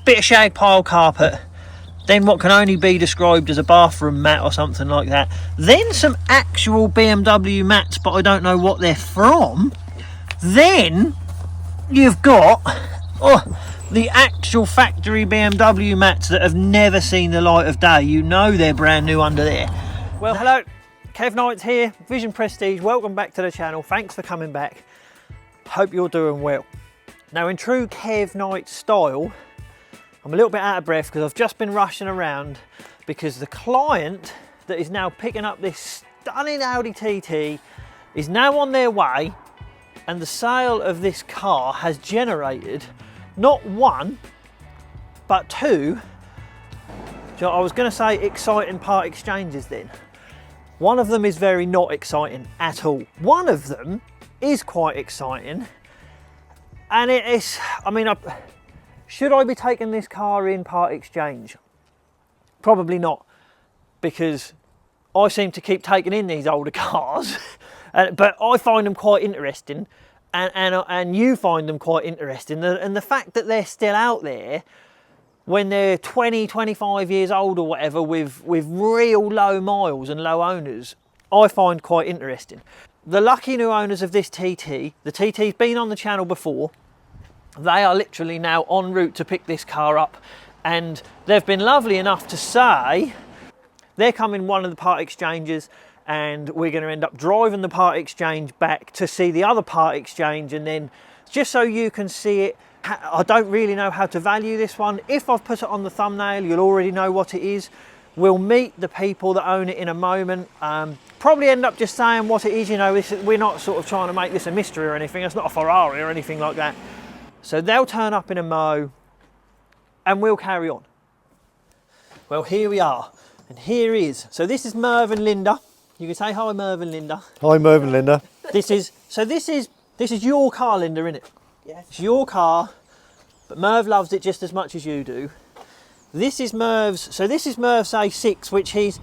bit of shag pile carpet, then what can only be described as a bathroom mat or something like that, then some actual BMW mats, but I don't know what they're from. Then you've got the actual factory BMW mats that have never seen the light of day. You know they're brand new under there. Well, hello, Kev Knights here, Vision Prestige. Welcome back to the channel. Thanks for coming back. Hope you're doing well. Now, in true Kev Knight style, I'm a little bit out of breath because I've just been rushing around because the client that is now picking up this stunning Audi TT is now on their way, and the sale of this car has generated not one, but two, I was going to say exciting part exchanges then. One of them is very not exciting at all. One of them is quite exciting, and it is, I mean, should I be taking this car in part exchange? Probably not, because I seem to keep taking in these older cars, but I find them quite interesting, and you find them quite interesting, and the fact that they're still out there when they're 20, 25 years old or whatever with real low miles and low owners, I find quite interesting. The lucky new owners of this TT, the TT's been on the channel before, they are literally now en route to pick this car up, and they've been lovely enough to say they're coming one of the part exchanges, and we're going to end up driving the part exchange back to see the other part exchange, and then just so you can see it. I don't really know how to value this one. If I've put it on the thumbnail, you'll already know what it is. We'll meet the people that own it in a moment. Probably end up just saying what it is, you know. We're not sort of trying to make this a mystery or anything. It's not a Ferrari or anything like that. So they'll turn up in a mo and we'll carry on. Well, here we are, and here is, so this is Merv and Linda. You can say hi, Merv and Linda. Hi, Merv and Linda. This is your car, Linda, isn't it? Yes. It's your car, but Merv loves it just as much as you do. This is Merv's, so this is Merv's A6, which it's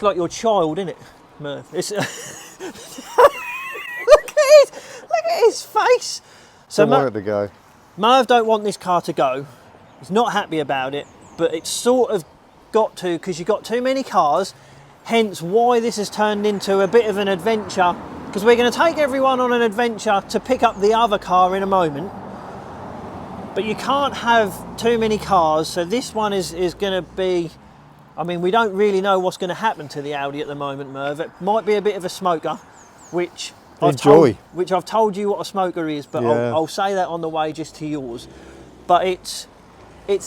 like your child, isn't it, Merv? It's, look at his face. So Don't want it to go. Merv don't want this car to go. He's not happy about it, but it's sort of got to, because you've got too many cars, hence why this has turned into a bit of an adventure, because we're going to take everyone on an adventure to pick up the other car in a moment, but you can't have too many cars, so this one is going to be, I mean, we don't really know what's going to happen to the Audi at the moment, Merv. It might be a bit of a smoker, which I've told you what a smoker is, but yeah. I'll say that on the way just to yours. But it's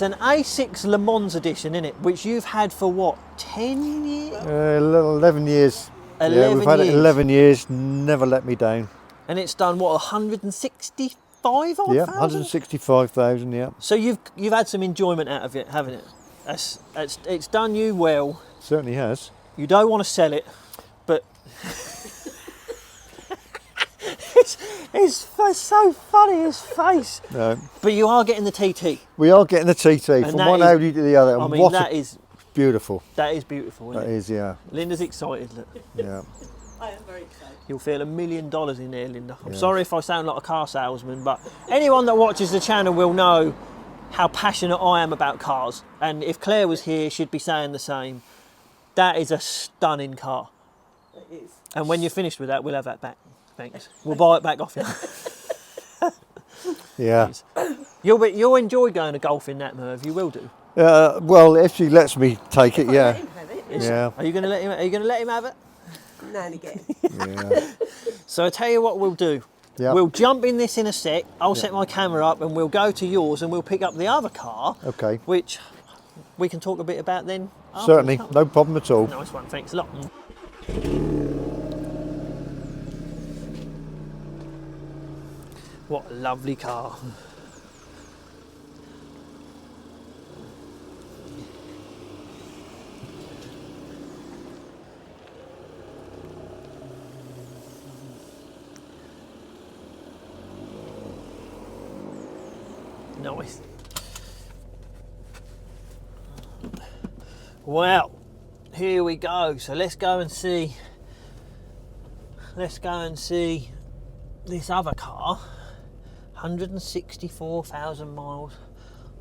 an A6 Le Mans edition, isn't it? Which you've had for what, 10 years? 11 years. 11 yeah, we've had years. it 11 years, never let me down. And it's done what, 165 odd yeah, thousand? 165,000, yeah. So you've had some enjoyment out of it, haven't it? It's done you well. Certainly has. You don't want to sell it, but it's so funny, his face. No. But you are getting the TT. We are getting the TT from one Audi to the other. I mean, that is beautiful. That is beautiful, isn't it? That is, yeah. Linda's excited, look. Yeah. I am very excited. You'll feel $1 million in there, Linda. I'm sorry if I sound like a car salesman, but anyone that watches the channel will know how passionate I am about cars. And if Claire was here, she'd be saying the same. That is a stunning car. It is. And when you're finished with that, we'll have that back. Thanks. We'll buy it back off you. Yeah. You'll enjoy going to golf in that, Merv. You will do. Well, if she lets me take it, yeah. Let him have it. Yeah. Are you going to let him? Are you going to let him have it? Now and again. Yeah. So I tell you what we'll do. Yeah. We'll jump in this in a sec. I'll set my camera up and we'll go to yours and we'll pick up the other car. Okay. Which we can talk a bit about then. Certainly, no problem at all. Nice one, thanks a lot. What a lovely car. Nice. Well, here we go. So let's go and see. Let's go and see this other car. 164,000 miles,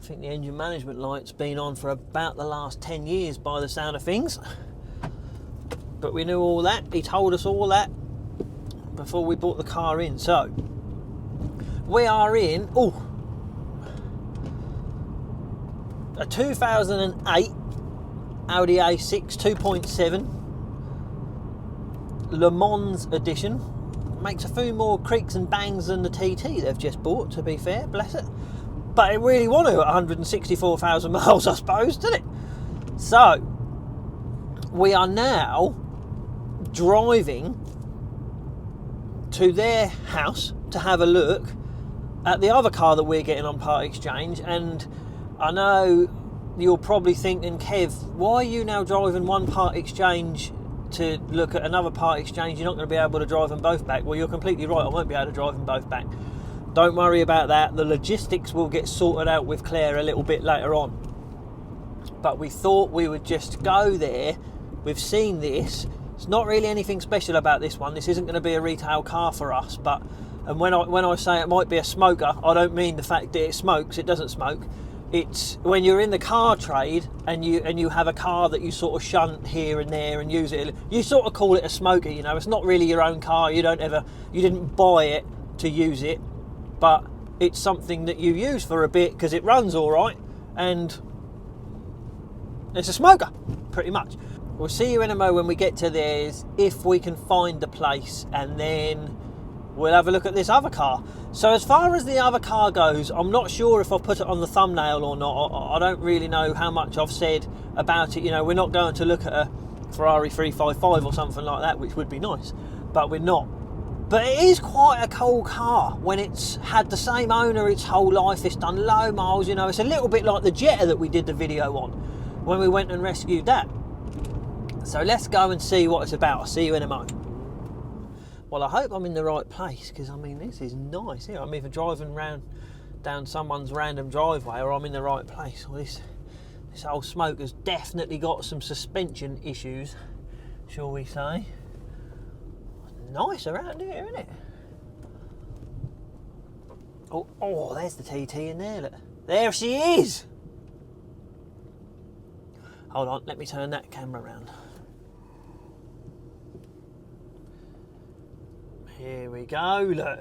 I think the engine management light's been on for about the last 10 years by the sound of things. But we knew all that. He told us all that before we brought the car in. So we are in a 2008 Audi A6 2.7 Le Mans edition. Makes a few more creaks and bangs than the TT they've just bought, to be fair, bless it. But it really want to at 164,000 miles, I suppose, doesn't it? So we are now driving to their house to have a look at the other car that we're getting on part exchange. And I know you're probably thinking, Kev, why are you now driving one part exchange to look at another part exchange? You're not going to be able to drive them both back. Well, you're completely right, I won't be able to drive them both back. Don't worry about that. The logistics will get sorted out with Claire a little bit later on. But we thought we would just go there. We've seen this. It's not really anything special about this one. This isn't going to be a retail car for us. But and when I say it might be a smoker, I don't mean the fact that it smokes. It doesn't smoke. It's when you're in the car trade and you have a car that you sort of shunt here and there and use it. You sort of call it a smoker. You know, it's not really your own car. You didn't buy it to use it, but it's something that you use for a bit because it runs all right, and it's a smoker, pretty much. We'll see you in a moment when we get to theirs, if we can find the place, and then we'll have a look at this other car. So as far as the other car goes, I'm not sure if I'll put it on the thumbnail or not. I don't really know how much I've said about it. You know, we're not going to look at a Ferrari 355 or something like that, which would be nice, but we're not. But it is quite a cool car when it's had the same owner its whole life. It's done low miles, you know. It's a little bit like the Jetta that we did the video on when we went and rescued that. So let's go and see what it's about. I'll see you in a moment. Well, I hope I'm in the right place, because I mean, this is nice here. I'm either driving round down someone's random driveway or I'm in the right place. Well, this old smoker's definitely got some suspension issues, shall we say. Nice around here, isn't it? Oh, there's the TT in there, look. There she is! Hold on, let me turn that camera around. Here we go, look.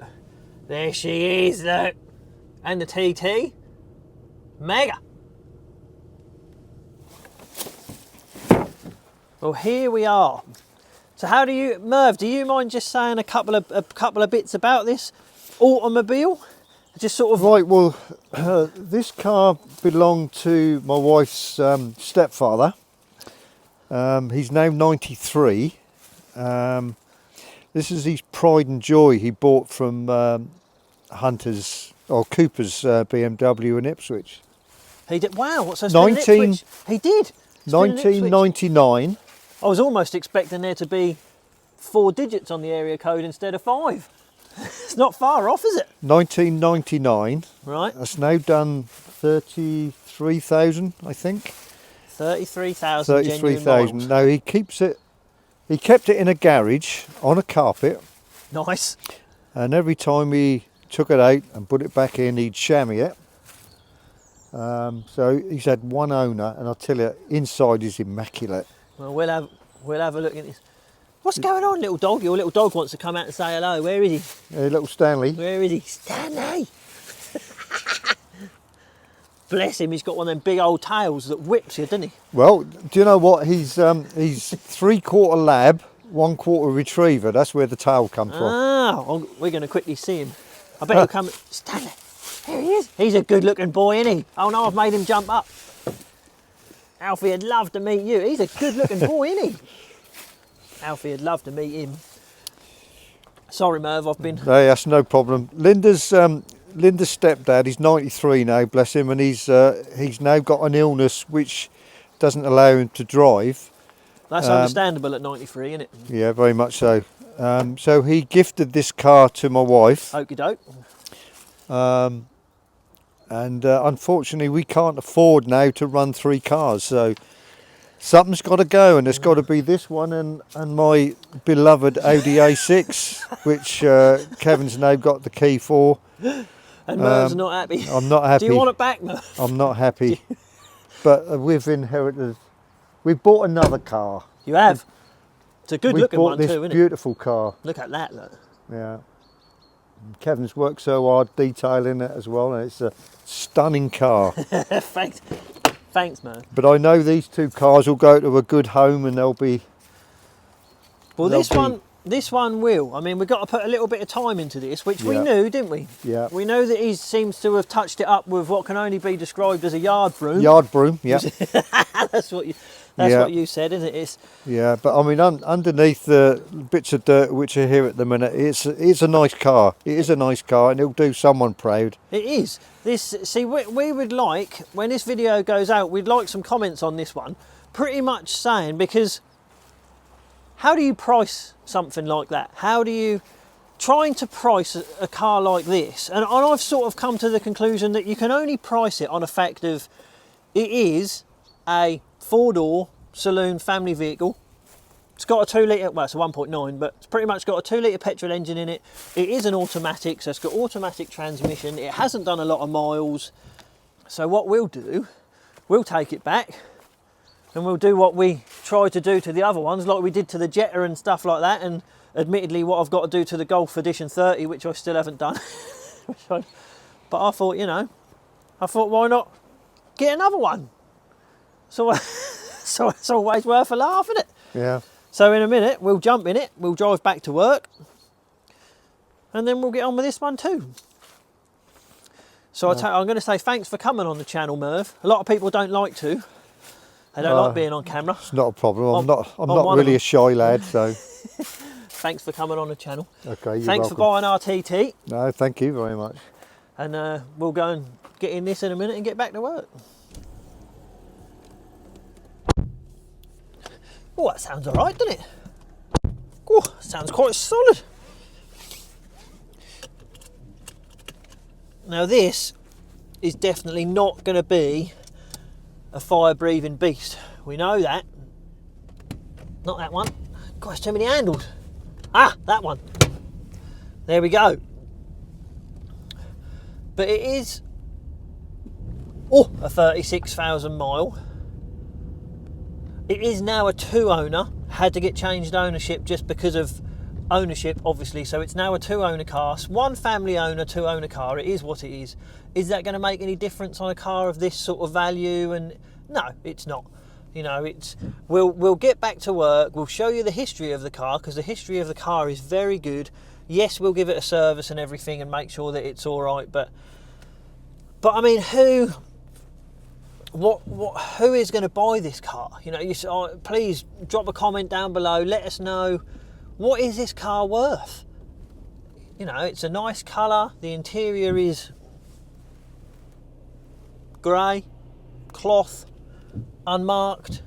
There she is, look. And the TT. Mega. Well, here we are. So how do you, Merv, do you mind just saying a couple of bits about this automobile? Just sort of... Right, well, this car belonged to my wife's stepfather. He's now 93. This is his pride and joy he bought from Cooper's BMW in Ipswich. He did, wow, so 19, he did. 1999. I was almost expecting there to be 4 digits on the area code instead of 5. It's not far off, is it? 1999. Right. That's now done 33,000, I think. 33,000. 33,000. No, he keeps it. He kept it in a garage on a carpet. Nice. And every time he took it out and put it back in, he'd chamois it. So he's had one owner, and I'll tell you, inside is immaculate. Well, we'll have a look at this. What's going on, little dog? Your little dog wants to come out and say hello. Where is he? Little Stanley. Where is he? Stanley! Bless him, he's got one of them big old tails that whips you, doesn't he? Well, do you know what? He's 3/4 lab, 1/4 retriever. That's where the tail comes from. Ah, we're going to quickly see him. I bet he'll come. Stanley, here he is. He's a good-looking boy, isn't he? Oh no, I've made him jump up. Alfie would love to meet you. He's a good-looking boy, isn't he? Alfie would love to meet him. Sorry, Merv, I've been... No, that's no problem. Linda's stepdad, he's 93 now, bless him, and he's now got an illness which doesn't allow him to drive. That's understandable at 93, isn't it? Yeah, very much so. So he gifted this car to my wife. Okie doke. And unfortunately we can't afford now to run 3 cars, so something's got to go, and it's got to be this one and my beloved Audi A6, which Kevin's now got the key for. And Merv's not happy. I'm not happy. Do you want it back, Merv? I'm not happy. But we've inherited. We bought another car. You have. It's a good We looking bought one this too, isn't it? beautiful car. Look at that, look. Yeah. Kevin's worked so hard detailing it as well, and it's a stunning car. Thanks, man. But I know these two cars will go to a good home, and they'll be. Well, this one will. I mean, we've got to put a little bit of time into this, which we Yeah. knew, didn't we? Yeah. We know that he seems to have touched it up with what can only be described as a yard broom. Yard broom, yeah. That's what you said, isn't it? It's, Yeah, but I mean, underneath the bits of dirt which are here at the minute, it's a nice car. It is a nice car, and it'll do someone proud. It is. See, we would like, when this video goes out, we'd like some comments on this one, pretty much saying, because how do you price something like that? How do you, trying to price a car like this, and I've sort of come to the conclusion that you can only price it on a fact of, it is a 4-door saloon family vehicle. It's got a 2 litre, well, it's a 1.9, but it's pretty much got a 2 litre petrol engine in it. It is an automatic, so it's got automatic transmission. It hasn't done a lot of miles. So what we'll do, we'll take it back and we'll do what we tried to do to the other ones, like we did to the Jetta and stuff like that, and admittedly what I've got to do to the Golf Edition 30, which I still haven't done. But I thought, you know, why not get another one? So it's always worth a laugh, isn't it? Yeah. So in a minute, we'll jump in it, we'll drive back to work, and then we'll get on with this one too. So I'm going to say thanks for coming on the channel, Merv. A lot of people don't like to. They don't like being on camera. It's not a problem. I'm not one really of a shy lad, so. Thanks for coming on the channel. Okay, you're Thanks welcome. for buying our TT. No, thank you very much. And we'll go and get in this in a minute and get back to work. Oh, that sounds all right, doesn't it? Oh, sounds quite solid. Now this is definitely not going to be a fire-breathing beast. We know that. Not that one. Gosh, too many handles. Ah, that one. There we go. But it is a 36,000 mile. It is now a 2-owner. Had to get changed ownership just because of ownership, obviously. So it's now a 2-owner car. 1 family owner, 2-owner car. It is what it is. Is that going to make any difference on a car of this sort of value? And no, it's not. You know, we'll get back to work. We'll show you the history of the car, because the history of the car is very good. Yes, we'll give it a service and everything and make sure that it's all right. But I mean, who is going to buy this car? You know, please drop a comment down below. Let us know, what is this car worth? You know, it's a nice colour. The interior is grey, cloth, unmarked.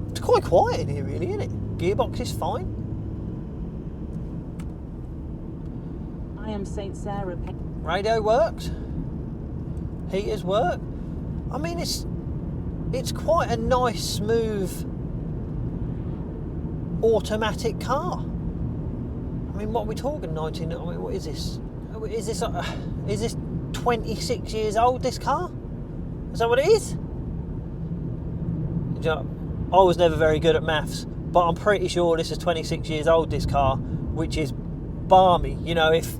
It's quite quiet in here, really, isn't it? Gearbox is fine. I am St. Sarah. Radio works. Heaters work. I mean, it's quite a nice, smooth, automatic car. I mean, what are we talking? 19? I mean, what is this? Is this 26 years old? This car? Is that what it is? You know, I was never very good at maths, but I'm pretty sure this is 26 years old. This car, which is balmy. You know, if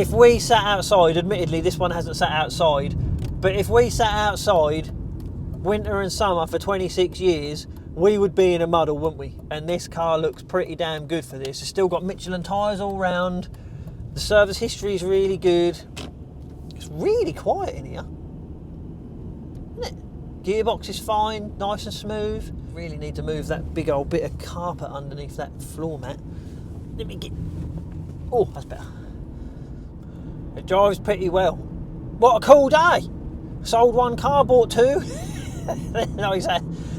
we sat outside, admittedly this one hasn't sat outside, but if we sat outside winter and summer for 26 years, we would be in a muddle, wouldn't we? And this car looks pretty damn good for this. It's still got Michelin tyres all round. The service history is really good. It's really quiet in here, isn't it? Gearbox is fine, nice and smooth. Really need to move that big old bit of carpet underneath that floor mat. Let me get... Oh, that's better. It drives pretty well. What a cool day! Sold 1 car, bought 2.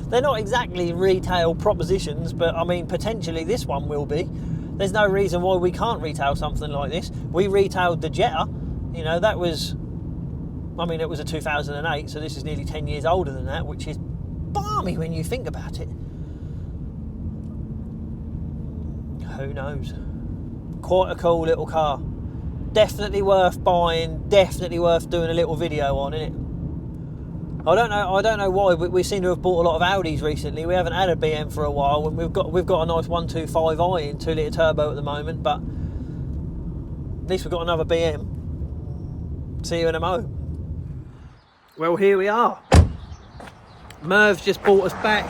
They're not exactly retail propositions, but I mean, potentially this one will be. There's no reason why we can't retail something like this. We retailed the Jetta, you know, that was, I mean, it was a 2008, so this is nearly 10 years older than that, which is balmy when you think about it. who knows? Quite a cool little car. Definitely worth buying, definitely worth doing a little video on, isn't it? I don't know why, but we seem to have bought a lot of Audis recently. We haven't had a BM for a while, and we've got a nice 125i in 2 litre turbo at the moment, but at least we've got another BM. See you in a mo. Well, here we are. Merv's just brought us back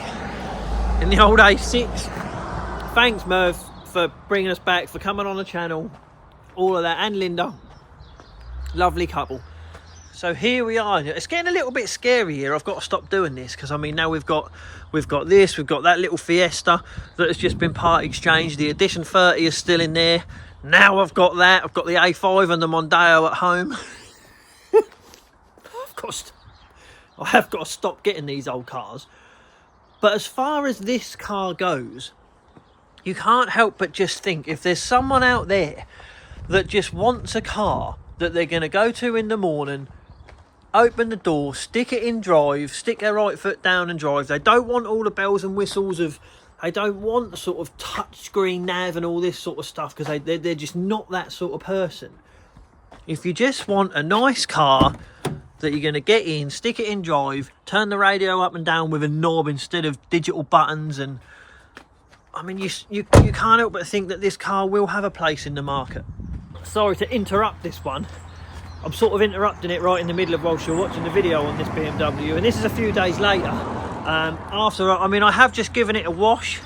in the old A6. Thanks, Merv, for bringing us back, for coming on the channel, all of that, and Linda. Lovely couple. So here we are. It's getting a little bit scary here. I've got to stop doing this because I mean now we've got this, we've got that little Fiesta that has just been part exchanged. The Edition 30 is still in there. Now I've got that. I've got the A5 and the Mondeo at home. I have got to stop getting these old cars. But as far as this car goes, you can't help but just think, if there's someone out there that just wants a car that they're going to go to in the morning, open the door, stick it in drive, stick their right foot down and drive. They don't want all the bells and whistles of, they don't want the sort of touchscreen nav and all this sort of stuff, because they're just not that sort of person. If you just want a nice car that you're going to get in, stick it in drive, turn the radio up and down with a knob instead of digital buttons, and I mean you can't help but think that this car will have a place in the market. Sorry to interrupt this one. I'm sort of interrupting it right in the middle of whilst you're watching the video on this BMW, and this is a few days later. I have just given it a wash,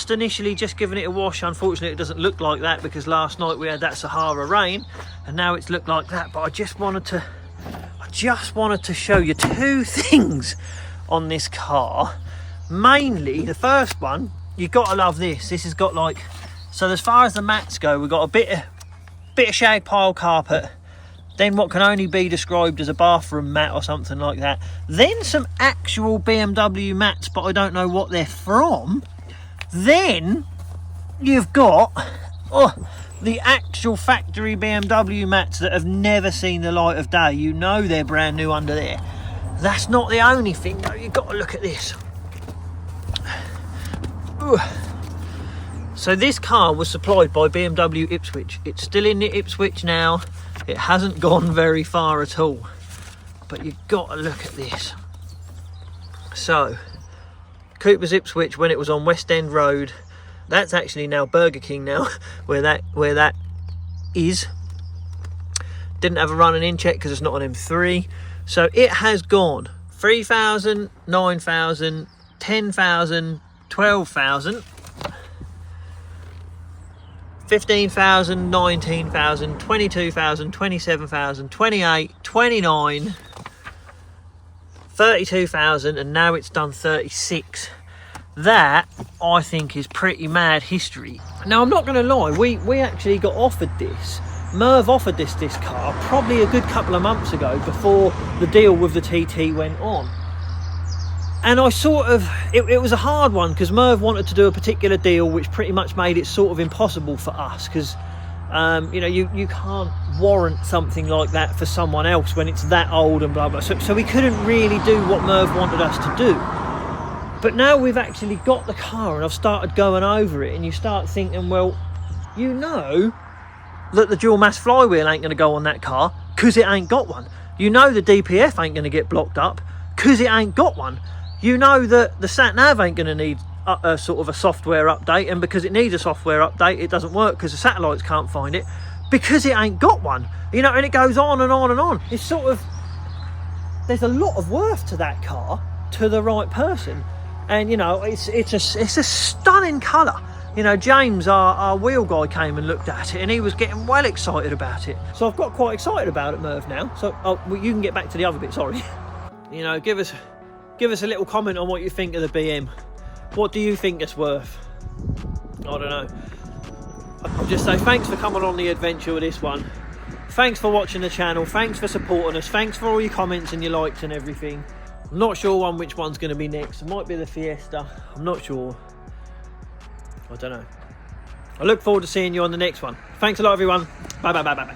initially given it a wash. Unfortunately it doesn't look like that because last night we had that Sahara rain and now it's looked like that. But I just wanted to show you two things on this car. Mainly the first one, you've got to love this. This has got like, so as far as the mats go, we've got a bit of shag pile carpet, then what can only be described as a bathroom mat or something like that, then some actual BMW mats, but I don't know what they're from. Then you've got the actual factory BMW mats that have never seen the light of day. You know they're brand new under there. That's not the only thing though, you've got to look at this. So this car was supplied by BMW Ipswich. It's still in the Ipswich now. It hasn't gone very far at all. But you've got to look at this. So, Cooper's Ipswich, when it was on West End Road, that's actually now Burger King now, where that is. Didn't have a running in check because it's not an M3. So it has gone 3,000, 9,000, 10,000, 12,000. 15,000, 19,000, 22,000, 27,000, 28, 29, 32,000, and now it's done 36. That, I think, is pretty mad history. Now, I'm not going to lie, we actually got offered this. Merv offered this car probably a good couple of months ago before the deal with the TT went on. And I sort of, it was a hard one because Merv wanted to do a particular deal which pretty much made it sort of impossible for us, because you know, you can't warrant something like that for someone else when it's that old and blah blah. So we couldn't really do what Merv wanted us to do. But now we've actually got the car and I've started going over it, and you start thinking, well, you know that the dual mass flywheel ain't going to go on that car because it ain't got one. You know the DPF ain't going to get blocked up because it ain't got one. You know that the sat-nav ain't going to need a sort of a software update, and because it needs a software update, it doesn't work because the satellites can't find it because it ain't got one. You know, and it goes on and on and on. It's sort of, there's a lot of worth to that car to the right person, and you know, it's a stunning colour. You know, James, our wheel guy, came and looked at it and he was getting well excited about it. So I've got quite excited about it, Merv, now. So well, you can get back to the other bit, sorry. You know, give us a little comment on what you think of the BM. What do you think it's worth? I don't know. I'll just say thanks for coming on the adventure with this one. Thanks for watching the channel. Thanks for supporting us. Thanks for all your comments and your likes and everything. I'm not sure which one's going to be next. It might be the Fiesta. I'm not sure. I don't know. I look forward to seeing you on the next one. Thanks a lot, everyone. Bye, bye, bye, bye, bye.